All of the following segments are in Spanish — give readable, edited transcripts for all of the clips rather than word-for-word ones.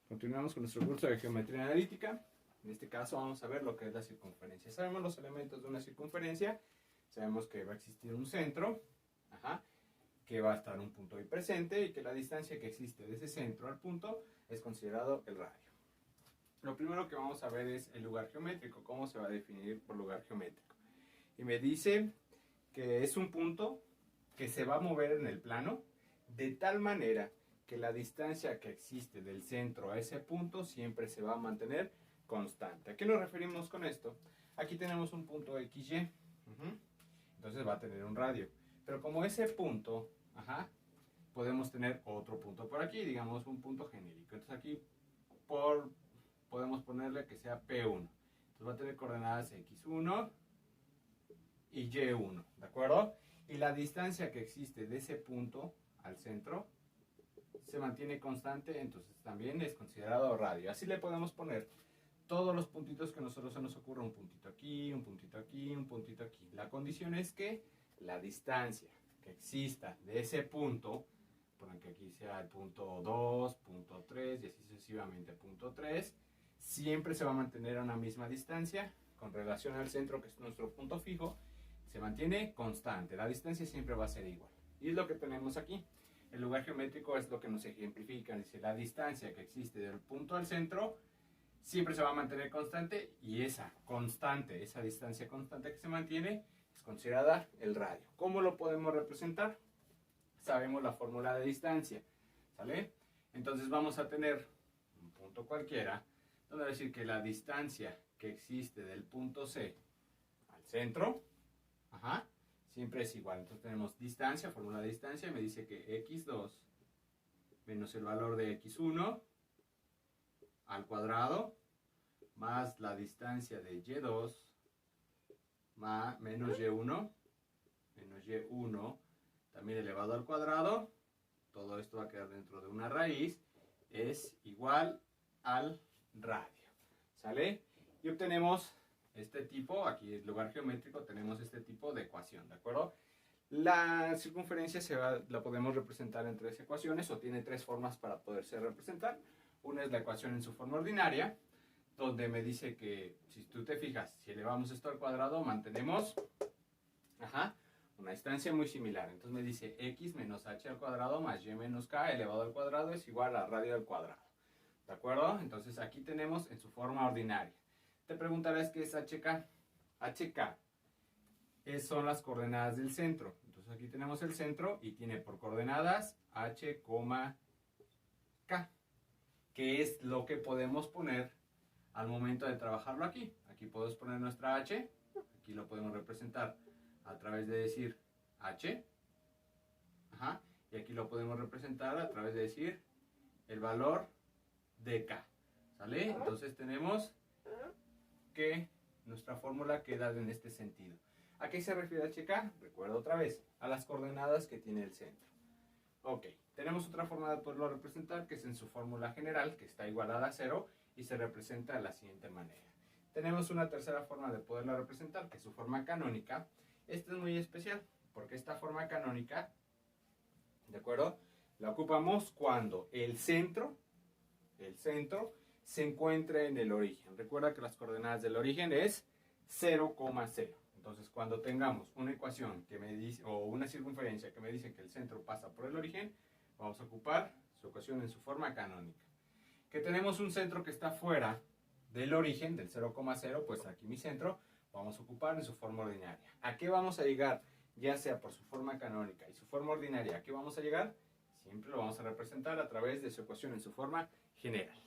Continuamos con nuestro curso de geometría analítica. En este caso vamos a ver lo que es la circunferencia. Sabemos los elementos de una circunferencia. Sabemos que va a existir un centro, que va a estar un punto ahí presente y que la distancia que existe de ese centro al punto es considerado el radio. Lo primero que vamos a ver es el lugar geométrico, cómo se va a definir por lugar geométrico. Y me dice que es un punto que se va a mover en el plano de tal manera que la distancia que existe del centro a ese punto siempre se va a mantener constante. ¿A qué nos referimos con esto? Aquí tenemos un punto XY, entonces va a tener un radio. Pero como ese punto, podemos tener otro punto por aquí, digamos un punto genérico. Entonces aquí podemos ponerle que sea P1. Entonces va a tener coordenadas X1 y Y1, ¿de acuerdo? Y la distancia que existe de ese punto al centro se mantiene constante, entonces también es considerado radio. Así le podemos poner todos los puntitos que a nosotros se nos ocurra, un puntito aquí, un puntito aquí, un puntito aquí. La condición es que la distancia que exista de ese punto, por que aquí sea el punto 2, punto 3 y así sucesivamente punto 3, siempre se va a mantener a una misma distancia con relación al centro, que es nuestro punto fijo, se mantiene constante, la distancia siempre va a ser igual. Y es lo que tenemos aquí. El lugar geométrico es lo que nos ejemplifica, dice la distancia que existe del punto al centro siempre se va a mantener constante y esa constante, esa distancia constante que se mantiene es considerada el radio. ¿Cómo lo podemos representar? Sabemos la fórmula de distancia, ¿sale? Entonces vamos a tener un punto cualquiera, donde va a decir que la distancia que existe del punto C al centro, siempre es igual. Entonces tenemos distancia, fórmula de distancia, me dice que x2 menos el valor de x1 al cuadrado más la distancia de y2 menos y1 también elevado al cuadrado, todo esto va a quedar dentro de una raíz, es igual al radio, ¿sale? Y obtenemos este tipo, aquí en lugar geométrico tenemos este tipo de ecuación, ¿de acuerdo? La circunferencia la podemos representar en tres ecuaciones, o tiene tres formas para poderse representar. Una es la ecuación en su forma ordinaria, donde me dice que, si tú te fijas, si elevamos esto al cuadrado, mantenemos una distancia muy similar. Entonces me dice x menos h al cuadrado más y menos k elevado al cuadrado es igual a radio al cuadrado. ¿De acuerdo? Entonces aquí tenemos en su forma ordinaria. Te preguntarás qué es hk. Hk son las coordenadas del centro. Entonces aquí tenemos el centro y tiene por coordenadas h, k, que es lo que podemos poner al momento de trabajarlo aquí. Aquí podemos poner nuestra h, aquí lo podemos representar a través de decir h, y aquí lo podemos representar a través de decir el valor de k, ¿sale? Entonces tenemos que nuestra fórmula queda en este sentido. ¿A qué se refiere hk? Recuerda otra vez, a las coordenadas que tiene el centro. Ok, tenemos otra forma de poderlo representar, que es en su fórmula general, que está igualada a 0 y se representa de la siguiente manera. Tenemos una tercera forma de poderla representar, que es su forma canónica. Esta es muy especial, porque esta forma canónica, ¿de acuerdo?, la ocupamos cuando el centro se encuentre en el origen. Recuerda que las coordenadas del origen es 0,0. Entonces, cuando tengamos una ecuación que me dice, o una circunferencia que me dice que el centro pasa por el origen, vamos a ocupar su ecuación en su forma canónica. Que tenemos un centro que está fuera del origen, del 0,0, pues aquí mi centro, vamos a ocupar en su forma ordinaria. ¿A qué vamos a llegar? Ya sea por su forma canónica y su forma ordinaria, ¿a qué vamos a llegar? Siempre lo vamos a representar a través de su ecuación en su forma general.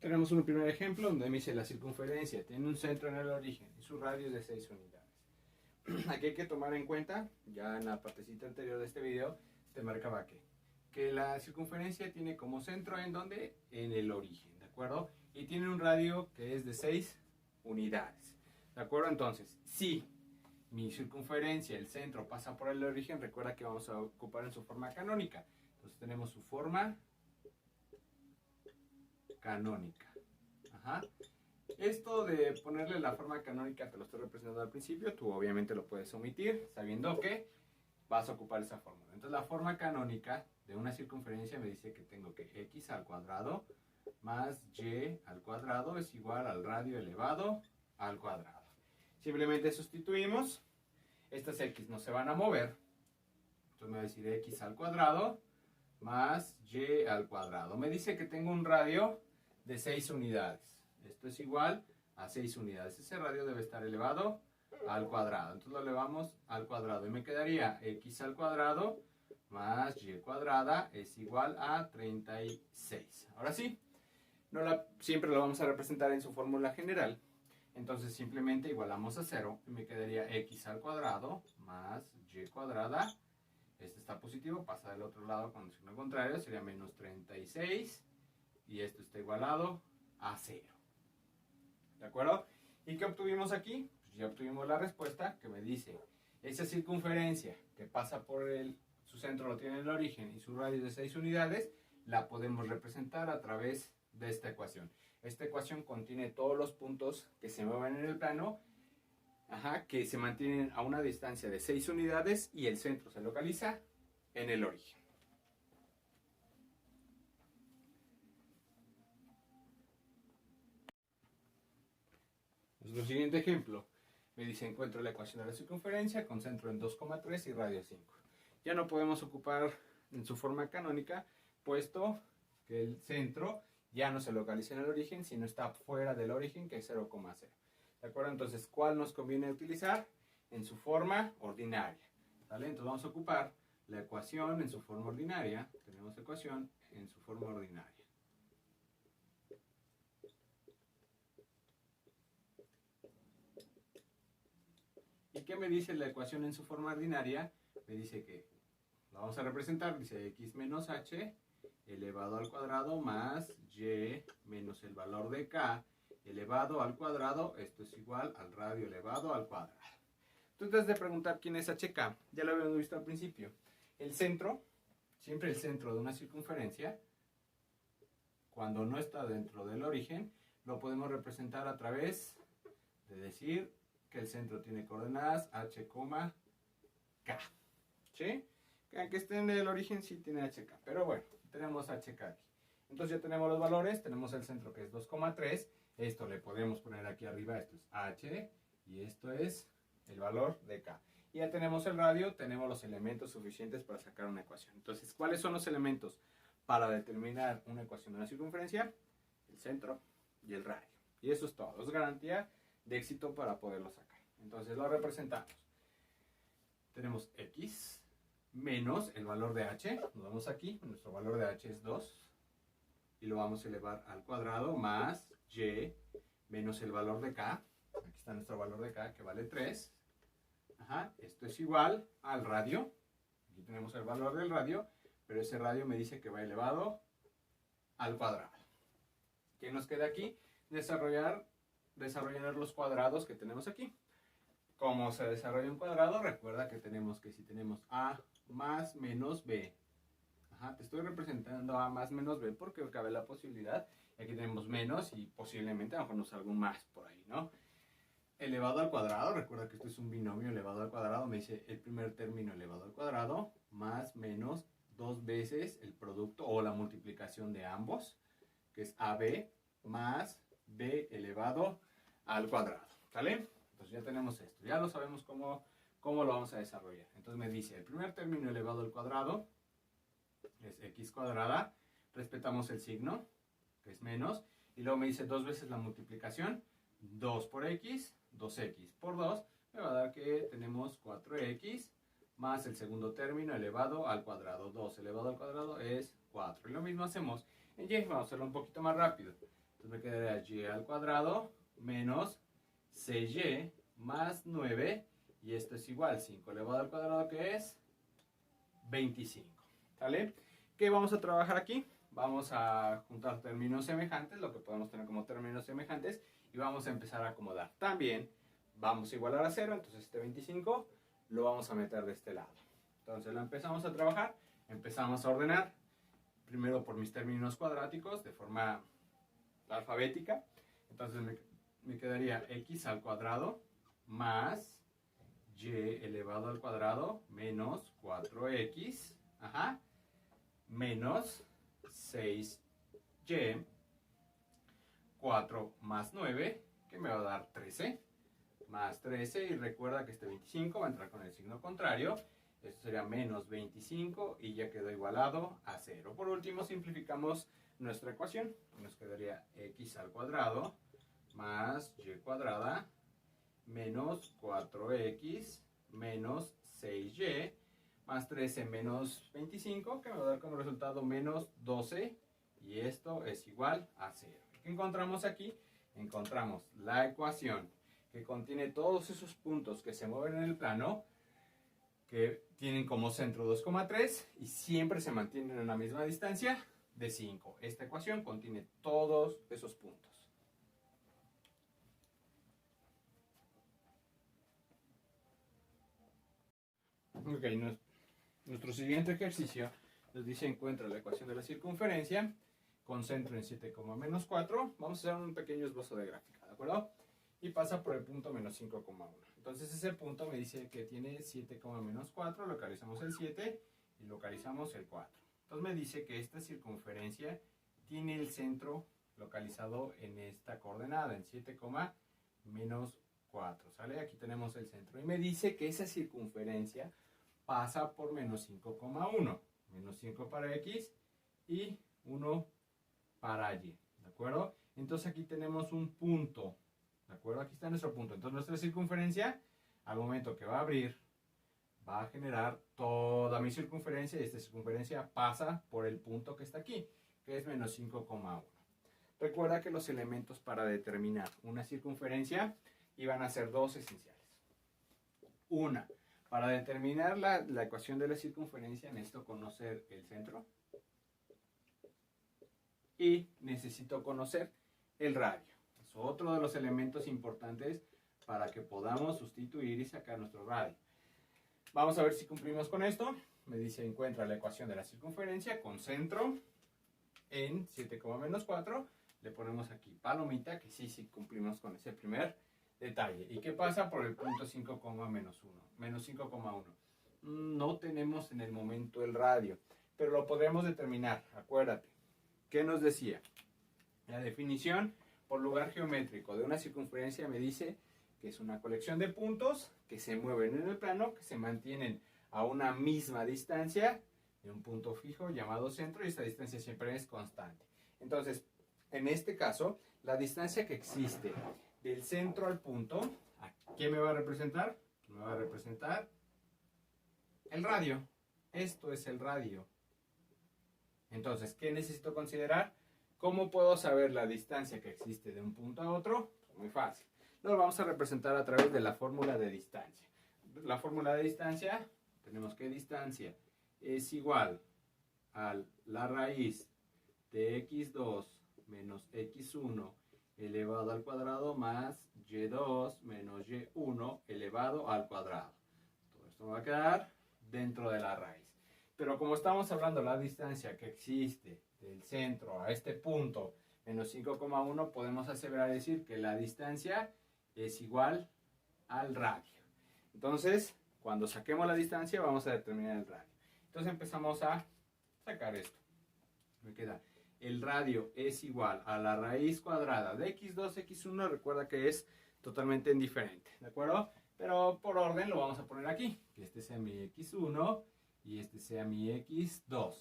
Tenemos un primer ejemplo donde me dice la circunferencia tiene un centro en el origen y su radio es de 6 unidades. Aquí hay que tomar en cuenta, ya en la partecita anterior de este video, te marcaba que la circunferencia tiene como centro en donde, en el origen, ¿de acuerdo? Y tiene un radio que es de 6 unidades, ¿de acuerdo? Entonces, si mi circunferencia, el centro, pasa por el origen, recuerda que vamos a ocupar en su forma canónica. Entonces tenemos su forma canónica. Esto de ponerle la forma canónica te lo estoy representando al principio, tú obviamente lo puedes omitir, sabiendo que vas a ocupar esa fórmula. Entonces la forma canónica de una circunferencia me dice que tengo que x al cuadrado más y al cuadrado es igual al radio elevado al cuadrado. Simplemente sustituimos, estas x no se van a mover, entonces me va a decir x al cuadrado más y al cuadrado. Me dice que tengo un radio de 6 unidades. Esto es igual a 6 unidades. Ese radio debe estar elevado al cuadrado. Entonces lo elevamos al cuadrado y me quedaría x al cuadrado más y cuadrada es igual a 36. Ahora sí, siempre lo vamos a representar en su fórmula general. Entonces simplemente igualamos a 0 y me quedaría x al cuadrado más y cuadrada. Este está positivo, pasa del otro lado con el signo contrario, sería menos 36 y esto está igualado a 0. ¿De acuerdo? ¿Y qué obtuvimos aquí? Pues ya obtuvimos la respuesta que me dice esa circunferencia que pasa por su centro lo tiene el origen y su radio es de 6 unidades, la podemos representar a través de esta ecuación. Esta ecuación contiene todos los puntos que se mueven en el plano, que se mantienen a una distancia de 6 unidades y el centro se localiza en el origen. Nuestro siguiente ejemplo me dice encuentro la ecuación de la circunferencia con centro en 2,3 y radio 5. Ya no podemos ocupar en su forma canónica, puesto que el centro ya no se localiza en el origen, sino está fuera del origen, que es 0,0. ¿De acuerdo? Entonces, ¿cuál nos conviene utilizar? En su forma ordinaria. ¿Vale? Entonces vamos a ocupar la ecuación en su forma ordinaria. Tenemos ecuación en su forma ordinaria. ¿Y qué me dice la ecuación en su forma ordinaria? Me dice que la vamos a representar, dice x menos h elevado al cuadrado más y menos el valor de k elevado al cuadrado, esto es igual al radio elevado al cuadrado. Tú te has de preguntar quién es HK, ya lo habíamos visto al principio. El centro, siempre el centro de una circunferencia, cuando no está dentro del origen, lo podemos representar a través de decir que el centro tiene coordenadas h, k. ¿Sí? Que aunque esté en el origen sí tiene HK, pero bueno, tenemos HK aquí. Entonces ya tenemos los valores, tenemos el centro que es 2,3, esto le podemos poner aquí arriba, esto es H y esto es el valor de K. Y ya tenemos el radio, tenemos los elementos suficientes para sacar una ecuación. Entonces, ¿cuáles son los elementos para determinar una ecuación de una circunferencia? El centro y el radio. Y eso es todo, es garantía de éxito para poderlo sacar. Entonces lo representamos. Tenemos X menos el valor de H, nos vamos aquí, nuestro valor de H es 2, y lo vamos a elevar al cuadrado, más Y menos el valor de K, aquí está nuestro valor de K que vale 3, esto es igual al radio, aquí tenemos el valor del radio, pero ese radio me dice que va elevado al cuadrado. ¿Qué nos queda aquí? Desarrollar los cuadrados que tenemos aquí. ¿Cómo se desarrolla un cuadrado? Recuerda que tenemos que si tenemos A más menos B, te estoy representando A más menos B porque cabe la posibilidad, y aquí tenemos menos y posiblemente a lo mejor nos salga un más por ahí, ¿no? Elevado al cuadrado, recuerda que esto es un binomio elevado al cuadrado, me dice el primer término elevado al cuadrado, más menos 2 veces el producto o la multiplicación de ambos, que es AB más B elevado al cuadrado, ¿sale? Entonces ya tenemos esto, ya lo sabemos cómo lo vamos a desarrollar. Entonces me dice el primer término elevado al cuadrado es x cuadrada, respetamos el signo, que es menos, y luego me dice 2 veces la multiplicación, 2 por x, 2x por 2, me va a dar que tenemos 4x, más el segundo término elevado al cuadrado, 2 elevado al cuadrado es 4, y lo mismo hacemos en y, vamos a hacerlo un poquito más rápido, entonces me quedaría y al cuadrado, menos 6y más 9, y esto es igual, 5 elevado al cuadrado, que es 25, ¿sale? ¿Qué vamos a trabajar aquí? Vamos a juntar términos semejantes, lo que podemos tener como términos semejantes, y vamos a empezar a acomodar. También vamos a igualar a 0, entonces este 25 lo vamos a meter de este lado. Entonces lo empezamos a trabajar, empezamos a ordenar, primero por mis términos cuadráticos, de forma alfabética. Entonces me quedaría x al cuadrado más y elevado al cuadrado menos 4x, menos 6y, 4 más 9, que me va a dar 13, más 13, y recuerda que este 25 va a entrar con el signo contrario, esto sería menos 25 y ya quedó igualado a 0. Por último, simplificamos nuestra ecuación, nos quedaría x al cuadrado más y cuadrada menos 4x menos 6y más 13 menos 25, que me va a dar como resultado menos 12, y esto es igual a 0. ¿Qué encontramos aquí? Encontramos la ecuación que contiene todos esos puntos que se mueven en el plano, que tienen como centro 2,3 y siempre se mantienen en la misma distancia de 5. Esta ecuación contiene todos esos puntos. Ok, nuestro siguiente ejercicio nos dice encuentra la ecuación de la circunferencia con centro en 7,-4. Vamos a hacer un pequeño esbozo de gráfica, ¿de acuerdo? Y pasa por el punto menos 5,1. Entonces ese punto me dice que tiene 7,-4, localizamos el 7 y localizamos el 4. Entonces me dice que esta circunferencia tiene el centro localizado en esta coordenada, en 7,-4, ¿sale? Aquí tenemos el centro. Y me dice que esa circunferencia pasa por menos 5,1. Menos 5 para x y 1 para y, ¿de acuerdo? Entonces aquí tenemos un punto, ¿de acuerdo? Aquí está nuestro punto. Entonces nuestra circunferencia, al momento que va a abrir, va a generar toda mi circunferencia, y esta circunferencia pasa por el punto que está aquí, que es menos 5,1. Recuerda que los elementos para determinar una circunferencia iban a ser dos esenciales. Una, para determinar la ecuación de la circunferencia necesito conocer el centro y necesito conocer el radio. Es otro de los elementos importantes para que podamos sustituir y sacar nuestro radio. Vamos a ver si cumplimos con esto. Me dice encuentra la ecuación de la circunferencia con centro en 7,-4. Le ponemos aquí palomita, que sí cumplimos con ese primer detalle. ¿Y qué pasa por el punto 5,-1? Menos 5,1. No tenemos en el momento el radio, pero lo podremos determinar. Acuérdate. ¿Qué nos decía? La definición por lugar geométrico de una circunferencia me dice que es una colección de puntos que se mueven en el plano, que se mantienen a una misma distancia de un punto fijo llamado centro, y esta distancia siempre es constante. Entonces, en este caso, la distancia que existe del centro al punto, ¿qué me va a representar? Me va a representar el radio. Esto es el radio. Entonces, ¿qué necesito considerar? ¿Cómo puedo saber la distancia que existe de un punto a otro? Pues muy fácil. Lo vamos a representar a través de la fórmula de distancia. La fórmula de distancia, tenemos que distancia es igual a la raíz de x2 menos x1 elevado al cuadrado más y2 menos y1 elevado al cuadrado. Todo esto me va a quedar dentro de la raíz. Pero como estamos hablando de la distancia que existe del centro a este punto, menos 5,1, podemos aseverar decir que la distancia es igual al radio. Entonces, cuando saquemos la distancia, vamos a determinar el radio. Entonces empezamos a sacar esto. Me queda, el radio es igual a la raíz cuadrada de x2, x1, recuerda que es totalmente indiferente, ¿de acuerdo? Pero por orden lo vamos a poner aquí, que este sea mi x1 y este sea mi x2.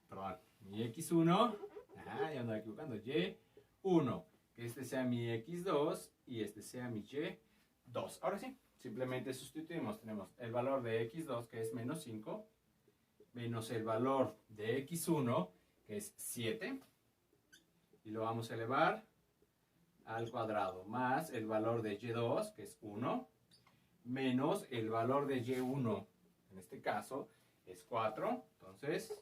Perdón, mi x1, ya ando equivocando, y1, que este sea mi x2 y este sea mi y2. Ahora sí, simplemente sustituimos, tenemos el valor de x2, que es menos 5, menos el valor de x1, que es 7, y lo vamos a elevar al cuadrado, más el valor de y2, que es 1, menos el valor de y1, en este caso es 4, entonces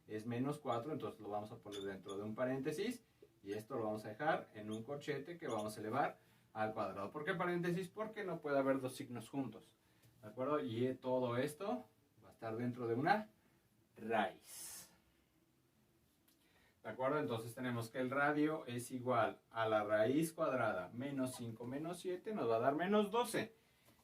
es menos 4, entonces lo vamos a poner dentro de un paréntesis, y esto lo vamos a dejar en un corchete que vamos a elevar al cuadrado. ¿Por qué paréntesis? Porque no puede haber dos signos juntos, ¿de acuerdo? Y todo esto va a estar dentro de una raíz, ¿de acuerdo? Entonces tenemos que el radio es igual a la raíz cuadrada menos 5 menos 7, nos va a dar menos 12.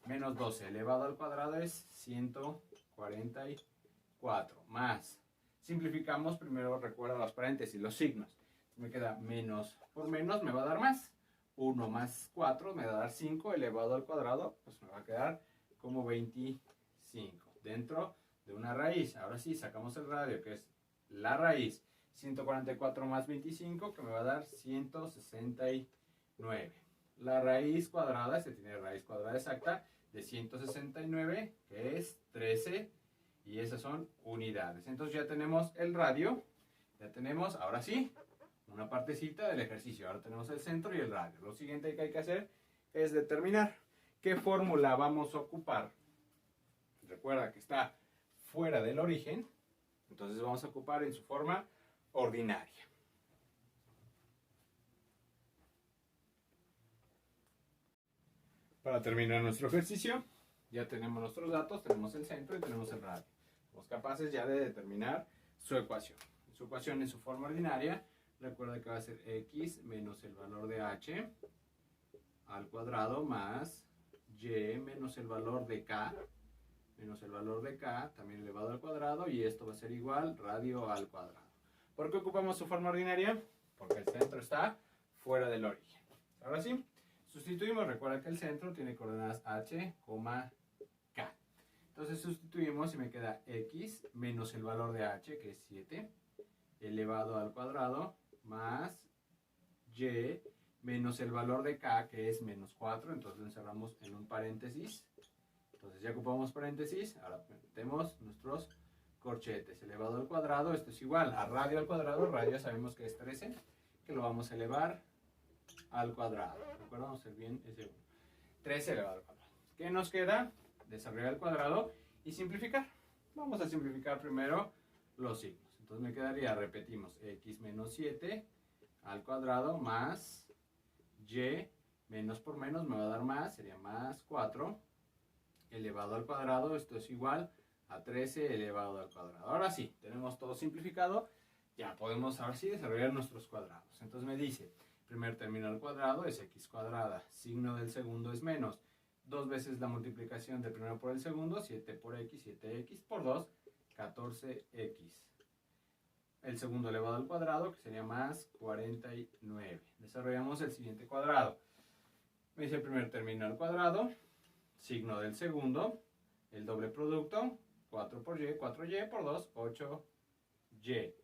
menos 12 elevado al cuadrado es 144, más, simplificamos primero, recuerda los paréntesis, los signos, me queda menos por menos, me va a dar más, 1 más 4 me va a dar 5 elevado al cuadrado, pues me va a quedar como 25, dentro de una raíz. Ahora sí, sacamos el radio, que es la raíz, 144 más 25, que me va a dar 169. La raíz cuadrada, se tiene raíz cuadrada exacta de 169, que es 13, y esas son unidades. Entonces ya tenemos el radio, ya tenemos, ahora sí, una partecita del ejercicio. Ahora tenemos el centro y el radio. Lo siguiente que hay que hacer es determinar qué fórmula vamos a ocupar. Recuerda que está fuera del origen, entonces vamos a ocupar en su forma ordinaria. Para terminar nuestro ejercicio, ya tenemos nuestros datos, tenemos el centro y tenemos el radio. Somos capaces ya de determinar su ecuación. Su ecuación en su forma ordinaria, recuerda que va a ser x menos el valor de h al cuadrado más y menos el valor de k, también elevado al cuadrado, y esto va a ser igual radio al cuadrado. ¿Por qué ocupamos su forma ordinaria? Porque el centro está fuera del origen. Ahora sí, sustituimos, recuerda que el centro tiene coordenadas h, k. Entonces sustituimos y me queda x menos el valor de h, que es 7, elevado al cuadrado, más y menos el valor de k, que es menos 4, entonces lo encerramos en un paréntesis. Entonces ya ocupamos paréntesis, ahora metemos nuestros corchetes, elevado al cuadrado, esto es igual a radio al cuadrado, radio sabemos que es 13, que lo vamos a elevar al cuadrado. Recuerda, vamos a hacer bien ese 1. 13 elevado al cuadrado. ¿Qué nos queda? Desarrollar el cuadrado y simplificar. Vamos a simplificar primero los signos. Entonces me quedaría, repetimos, x menos 7 al cuadrado más y menos por menos me va a dar más, sería más 4 elevado al cuadrado, esto es igual a 13 elevado al cuadrado. Ahora sí, tenemos todo simplificado, ya podemos ahora sí desarrollar nuestros cuadrados. Entonces me dice, primer término al cuadrado es x cuadrada, signo del segundo es menos, 2 veces la multiplicación del primero por el segundo, 7 por x, 7x por 2, 14x. El segundo elevado al cuadrado, que sería más 49. Desarrollamos el siguiente cuadrado. Me dice el primer término al cuadrado, signo del segundo, el doble producto, 4 por y, 4y por 2, 8y.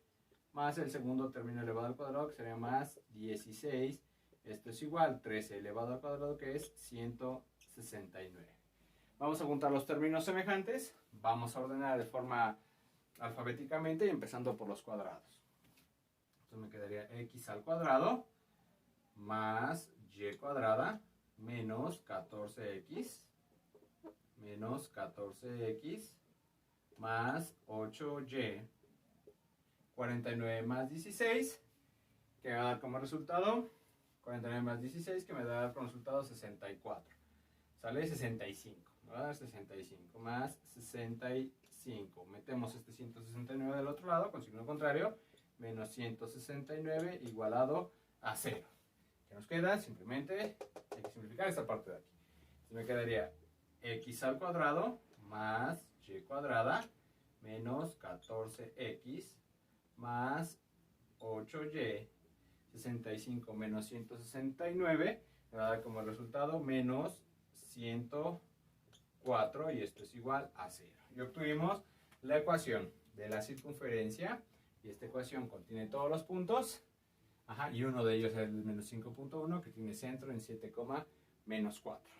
Más el segundo término elevado al cuadrado, que sería más 16. Esto es igual, 13 elevado al cuadrado, que es 169. Vamos a juntar los términos semejantes. Vamos a ordenar de forma alfabéticamente y empezando por los cuadrados. Entonces me quedaría x al cuadrado más y cuadrada menos 14x más 8y. 49 más 16, que me va a dar como resultado 49 más 16, que me va a dar como resultado 64. Sale 65. Me va a dar 65 más 65. Metemos este 169 del otro lado con signo contrario. Menos 169 igualado a 0. ¿Qué nos queda? Simplemente hay que simplificar esta parte de aquí. Entonces me quedaría x al cuadrado más y cuadrada menos 14x más 8y. 65 menos 169 me va a dar como resultado menos 104, y esto es igual a 0. Y obtuvimos la ecuación de la circunferencia, y esta ecuación contiene todos los puntos, y uno de ellos es el menos 5.1, que tiene centro en 7, menos 4.